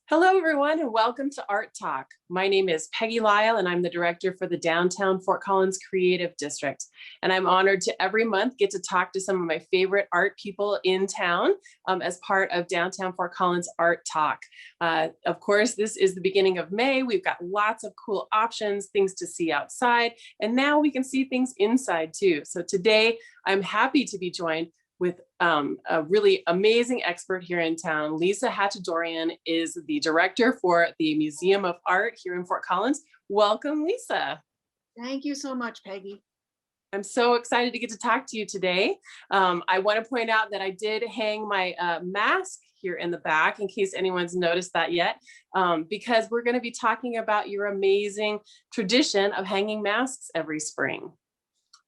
Hello, everyone, and welcome to Art Talk. My name is Peggy Lyle, and I'm the director for the Downtown Fort Collins Creative District. And I'm honored to every month get to talk to some of my favorite art people in town as part of Downtown Fort Collins Art Talk. Of course, this is the beginning of May. We've got lots of cool options, things to see outside, and now we can see things inside too. So today, I'm happy to be joined with a really amazing expert here in town. Lisa Hatchadorian is the director for the Museum of Art here in Fort Collins. Welcome, Lisa. Thank you so much, Peggy. I'm so excited to get to talk to you today. I want to point out that I did hang my mask here in the back in case anyone's noticed that yet, because we're going to be talking about your amazing tradition of hanging masks every spring.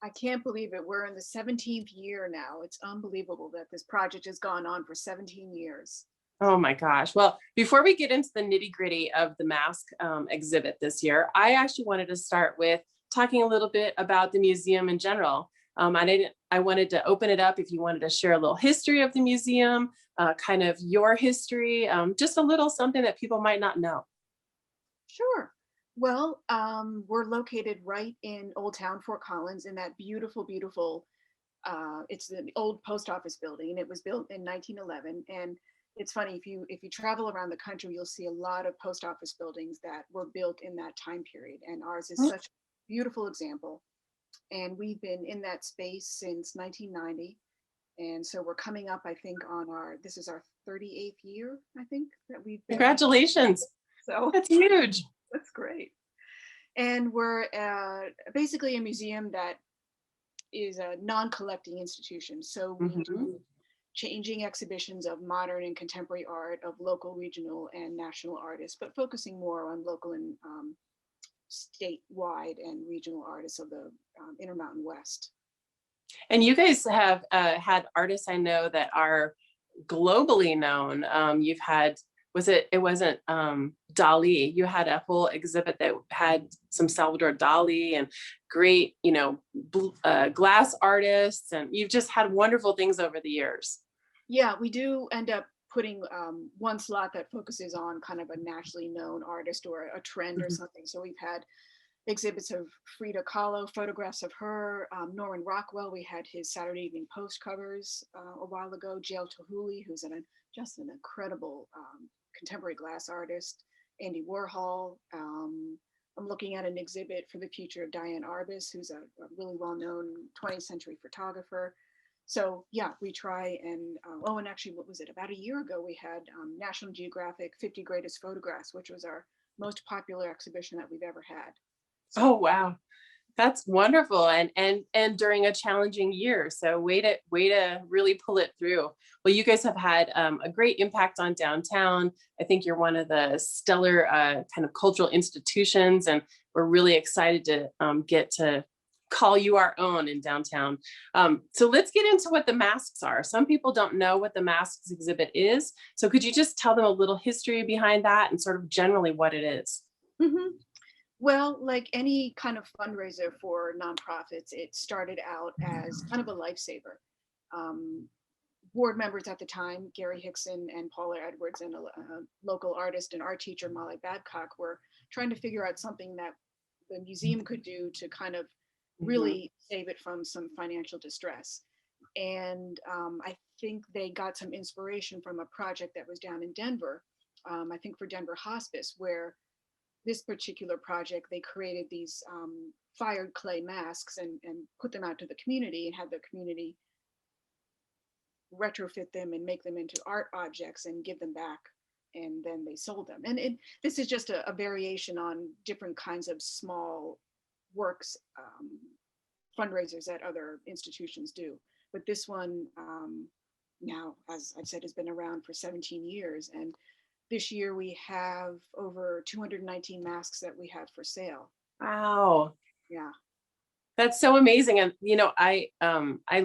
I can't believe it. We're in the 17th year now. It's unbelievable that this project has gone on for 17 years. Oh my gosh. Well, before we get into the nitty gritty of the mask exhibit this year, I actually wanted to start with talking a little bit about the museum in general. I wanted to open it up if you wanted to share a little history of the museum, kind of your history, just a little something that people might not know. Sure. Well, we're located right in Old Town Fort Collins in that beautiful, beautiful, it's the old post office building, and it was built in 1911. And it's funny, if you travel around the country, you'll see a lot of post office buildings that were built in that time period. And ours is such a beautiful example. And we've been in that space since 1990. And so we're coming up, I think, this is our 38th year, I think, that we've been. Congratulations. So that's huge. That's great. And we're basically a museum that is a non-collecting institution. So we do changing exhibitions of modern and contemporary art of local, regional, and national artists, but focusing more on local and statewide and regional artists of the Intermountain West. And you guys have had artists I know that are globally known. You've had, it wasn't Dali. You had a whole exhibit that had some Salvador Dali and great, glass artists, and you've just had wonderful things over the years. Yeah, we do end up putting one slot that focuses on kind of a nationally known artist or a trend or something. So we've had exhibits of Frida Kahlo, photographs of her, Norman Rockwell. We had his Saturday Evening Post covers a while ago. J.L. Tahuli, who's just an incredible contemporary glass artist. Andy Warhol. I'm looking at an exhibit for the future of Diane Arbus, who's a really well-known 20th century photographer. So yeah, we try and, and actually, what was it? About a year ago, we had National Geographic 50 Greatest Photographs, which was our most popular exhibition that we've ever had. So, oh, wow. That's wonderful. And during a challenging year. So way to really pull it through. Well, you guys have had a great impact on downtown. I think you're one of the stellar kind of cultural institutions, and we're really excited to get to call you our own in downtown. So let's get into what the masks are. Some people don't know what the masks exhibit is. So could you just tell them a little history behind that and sort of generally what it is? Mm-hmm. Well, like any kind of fundraiser for nonprofits, it started out as kind of a lifesaver. Board members at the time, Gary Hickson and Paula Edwards, and a local artist and art teacher, Molly Babcock, were trying to figure out something that the museum could do to kind of really save it from some financial distress. And I think they got some inspiration from a project that was down in Denver, I think for Denver Hospice, where this particular project, they created these fired clay masks and put them out to the community and had the community retrofit them and make them into art objects and give them back. And then they sold them. And this is just a variation on different kinds of small works, fundraisers that other institutions do. But this one now, as I've said, has been around for 17 years. And this year we have over 219 masks that we have for sale. Wow. Yeah. That's so amazing. And, I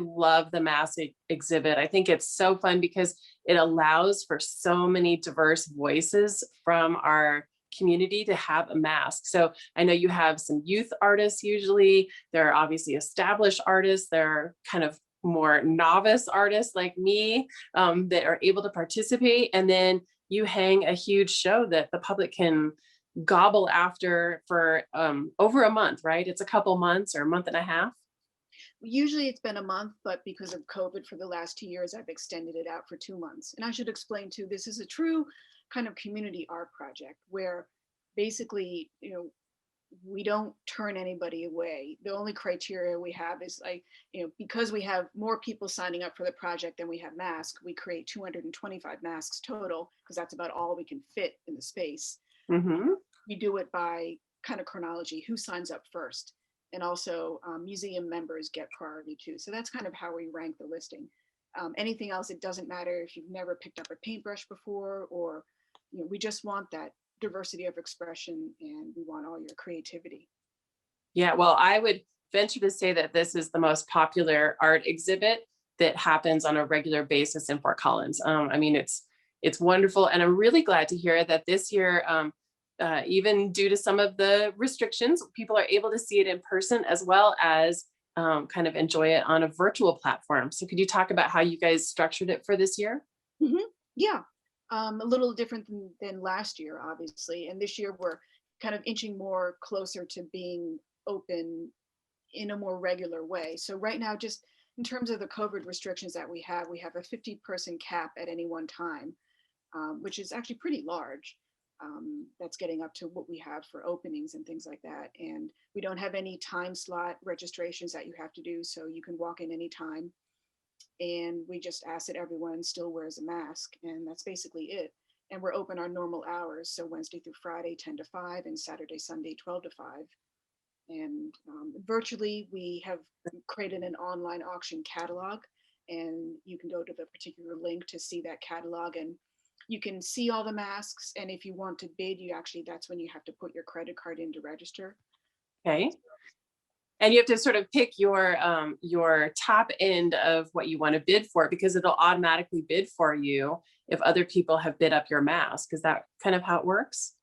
love the mask exhibit. I think it's so fun because it allows for so many diverse voices from our community to have a mask. So I know you have some youth artists usually. There are obviously established artists. There are kind of more novice artists like me that are able to participate. And then you hang a huge show that the public can gobble after for over a month, right? It's a couple months or a month and a half. Usually it's been a month, but because of COVID for the last 2 years, I've extended it out for 2 months. And I should explain too, this is a true kind of community art project where basically, we don't turn anybody away. The only criteria we have is like, because we have more people signing up for the project than we have masks, we create 225 masks total because that's about all we can fit in the space. Mm-hmm. We do it by kind of chronology, who signs up first. And also museum members get priority too. So that's kind of how we rank the listing. Anything else, it doesn't matter if you've never picked up a paintbrush before, or we just want that diversity of expression and we want all your creativity. Yeah, well, I would venture to say that this is the most popular art exhibit that happens on a regular basis in Fort Collins. I mean, it's wonderful, and I'm really glad to hear that this year, even due to some of the restrictions, people are able to see it in person as well as kind of enjoy it on a virtual platform. So could you talk about how you guys structured it for this year? Mm-hmm. Yeah, a little different than last year, obviously. And this year we're kind of inching more closer to being open in a more regular way. So right now, just in terms of the COVID restrictions that we have a 50-person cap at any one time, which is actually pretty large. That's getting up to what we have for openings and things like that. And we don't have any time slot registrations that you have to do, so you can walk in anytime. And we just ask that everyone still wears a mask, and that's basically it. And we're open our normal hours, so Wednesday through Friday 10 to 5 and Saturday Sunday 12 to 5. And virtually we have created an online auction catalog, and you can go to the particular link to see that catalog, and you can see all the masks. And if you want to bid, that's when you have to put your credit card in to register. Okay. And you have to sort of pick your top end of what you want to bid for, because it'll automatically bid for you if other people have bid up your mask. Is that kind of how it works?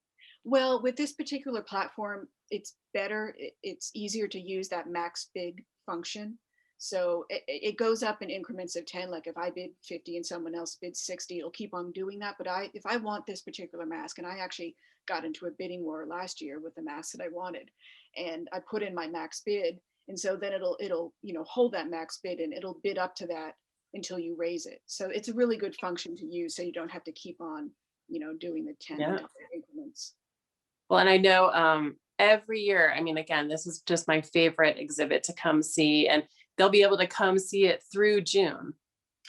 Well, with this particular platform, it's better. It's easier to use that max bid function. So it goes up in increments of 10. Like if I bid 50 and someone else bids 60, it'll keep on doing that. But if I want this particular mask, and I actually got into a bidding war last year with the mask that I wanted, and I put in my max bid, and so then it'll hold that max bid and it'll bid up to that until you raise it. So it's a really good function to use, so you don't have to keep on doing the 10 Yeah. increments. Well, and I know every year, I mean, again, this is just my favorite exhibit to come see, and they'll be able to come see it through June,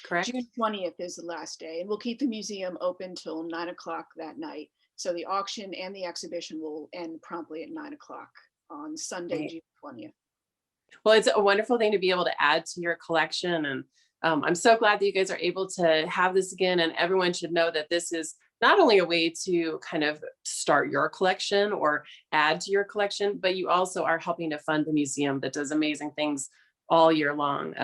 correct? June 20th is the last day, and we'll keep the museum open till 9 o'clock that night. So the auction and the exhibition will end promptly at 9 o'clock on Sunday, Right. June 20th. Well, it's a wonderful thing to be able to add to your collection. And I'm so glad that you guys are able to have this again. And everyone should know that this is not only a way to kind of start your collection or add to your collection, but you also are helping to fund the museum that does amazing things all year long.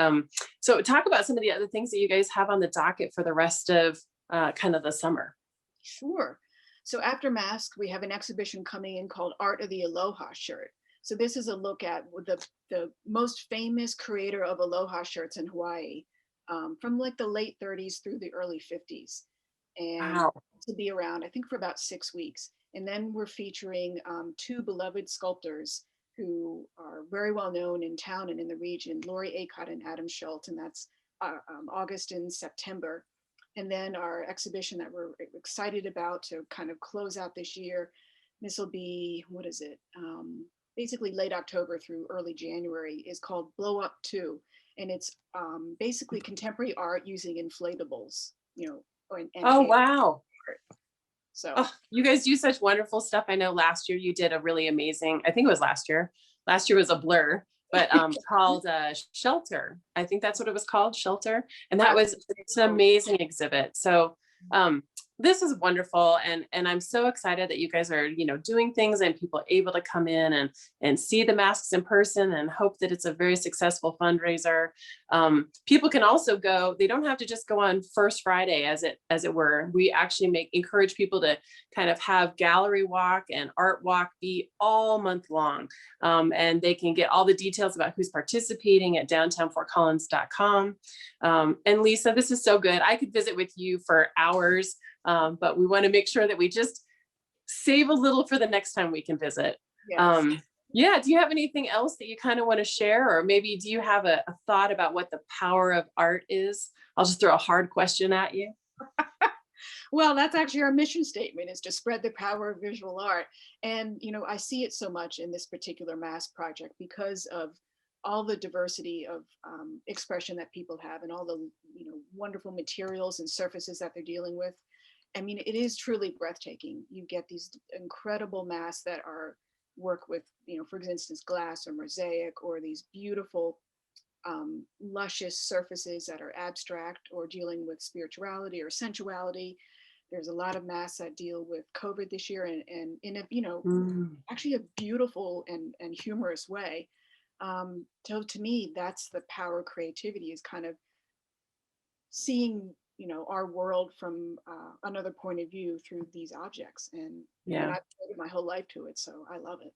So talk about some of the other things that you guys have on the docket for the rest of kind of the summer. Sure. So after mask, we have an exhibition coming in called Art of the Aloha Shirt. So this is a look at the most famous creator of Aloha shirts in Hawaii, from like the late 30s through the early 50s. And Wow. to be around, I think, for about 6 weeks. And then we're featuring two beloved sculptors who are very well known in town and in the region, Lori Acott and Adam Schultz, and that's August and September. And then our exhibition that we're excited about to kind of close out this year, this will be, what is it? Basically late October through early January, is called Blow Up 2. And it's basically contemporary art using inflatables, and Oh, wow. so Oh, you guys do such wonderful stuff. I know last year you did a really amazing, I think it was last year. Last year was a blur, but called Shelter. I think that's what it was called, Shelter. And that was, it's an amazing exhibit. So this is wonderful. And I'm so excited that you guys are, doing things and people are able to come in and see the masks in person, and hope that it's a very successful fundraiser. People can also go, they don't have to just go on First Friday as it were. We actually encourage people to kind of have gallery walk and art walk be all month long. And they can get all the details about who's participating at downtownfortcollins.com. And Lisa, this is so good. I could visit with you for hours. But we want to make sure that we just save a little for the next time we can visit. Yes. Yeah, do you have anything else that you kind of want to share? Or maybe do you have a thought about what the power of art is? I'll just throw a hard question at you. Well, that's actually our mission statement, is to spread the power of visual art. And, I see it so much in this particular mass project because of all the diversity of expression that people have, and all the, wonderful materials and surfaces that they're dealing with. I mean, it is truly breathtaking. You get these incredible masks that are work with, for instance, glass or mosaic, or these beautiful luscious surfaces that are abstract or dealing with spirituality or sensuality. There's a lot of masks that deal with COVID this year, and in a, Mm, actually a beautiful and humorous way. So to me, that's the power of creativity, is kind of seeing, our world from another point of view through these objects. And I mean, yeah. I've devoted my whole life to it, so I love it.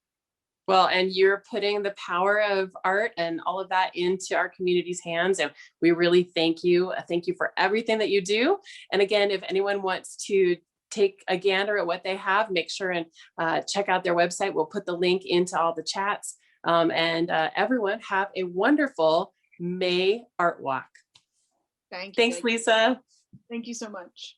Well, and you're putting the power of art and all of that into our community's hands. And we really thank you. Thank you for everything that you do. And again, if anyone wants to take a gander at what they have, make sure and check out their website. We'll put the link into all the chats. And everyone have a wonderful May Art Walk. Thank you, Thanks, Peggy. Lisa. Thank you so much.